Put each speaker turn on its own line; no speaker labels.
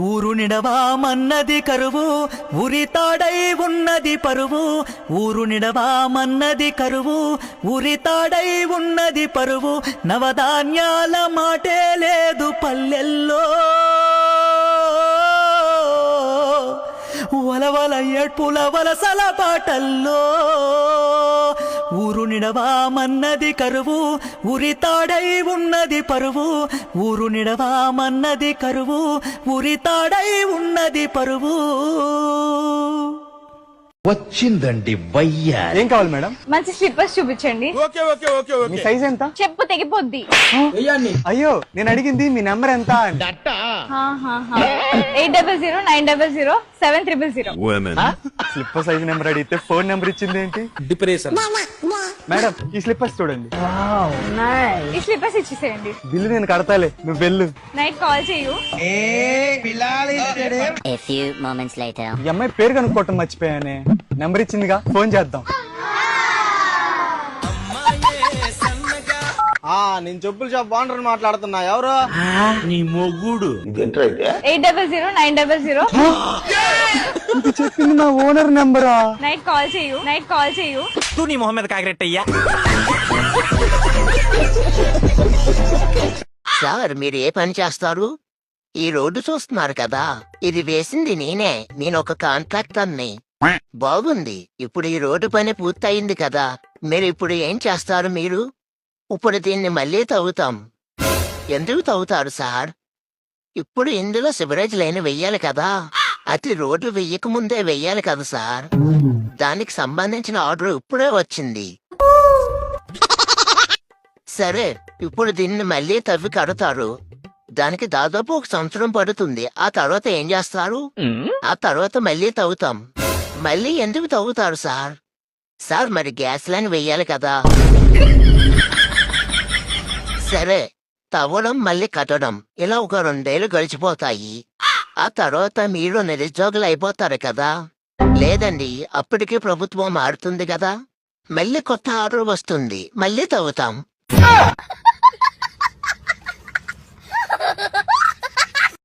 ఊరు నిడవామన్నది కరువు ఉరితాడై ఉన్నది పరువు. ఊరు నిడవామన్నది కరువు ఉరితాడై ఉన్నది పరువు. నవధాన్యాల మాటే లేదు పల్లెల్లో, వలవల ఏడ్పుల వలసల పాటల్లో. ఊరు నిడవామన్నది కరువు ఉరితాడై ఉన్నది పరువు. ఊరు నిడవామన్నది కరువు ఉరితాడై ఉన్నది పరువు.
వచ్చిందండి వయ్యా.
ఏం కావాలి మేడం?
మంచి స్లిప్పర్స్ చూపించండి.
మీ సైజ్ ఎంత?
చెప్పు తెగిపోద్ది.
అయ్యో నేను అడిగింది మీ నెంబర్ ఎంత?
8009007300.
స్లిప్పర్ సైజ్ నెంబర్ అడిగితే ఫోన్ నెంబర్ ఇచ్చింది ఏంటి?
డిప్రెషన్.
మేడం ఈ స్లిప్పర్స్ చూడండి.
ఈ స్లిప్పర్స్ ఇచ్చేసేయండి.
బిల్లు నేను కడతాలే, నువ్వు వెళ్ళు.
నైట్ కాల్ చేయు.
A few moments later.
ఈ అమ్మాయి పేరు కనుక్కోవటం మర్చిపోయానే. నెంబర్ ఇచ్చిందిగా, ఫోన్ చేద్దాం.
నేను చెప్పుల షాప్ ఓనర్ మాట్లాడుతున్నా. ఎవరు?
నీ మొగ్గుడు.
800900.
ఇది చెప్పింది నా ఓనర్ నెంబరా?
నైట్ కాల్ చేయు. నైట్ కాల్ చేయు.
తూ నీ మొహమ్మద్ కాకిరెట్టయ్యా.
సార్ మీరు ఏ పని చేస్తారు? ఈ రోడ్డు చూస్తున్నారు కదా, ఇది వేసింది నేనే. నేనొక కాంట్రాక్టర్ని. బాగుంది. ఇప్పుడు ఈ రోడ్డు పని పూర్తయింది కదా, మీరు ఇప్పుడు ఏం చేస్తారు? మీరు ఇప్పుడు దీన్ని మళ్ళీ తవ్వుతాం. ఎందుకు తవ్వుతారు సార్? ఇప్పుడు ఇందులో సివరేజ్ లైన్ వెయ్యాలి కదా, అది రోడ్డు వెయ్యక ముందే వెయ్యాలి కదా సార్. దానికి సంబంధించిన ఆర్డర్ ఇప్పుడే వచ్చింది. సరే, ఇప్పుడు దీన్ని మళ్ళీ తవ్వి కడతారు. దానికి దాదాపు 1 సంవత్సరం పడుతుంది. ఆ తర్వాత ఏం చేస్తారు? ఆ తర్వాత మళ్ళీ తవ్వుతాం. మళ్ళీ ఎందుకు తవ్వుతారు సార్? సార్ మరి గ్యాస్ లైన్ వెయ్యాలి కదా. సరే, తవ్వడం మళ్ళీ కట్టడం ఇలా ఒక 2 ఏళ్ళు గడిచిపోతాయి. ఆ తర్వాత మీరు నిరుద్యోగులు అయిపోతారు కదా. లేదండి, అప్పటికి ప్రభుత్వం మారుతుంది కదా, మళ్ళీ కొత్త ఆర్డర్ వస్తుంది, మళ్ళీ తవ్వుతాం.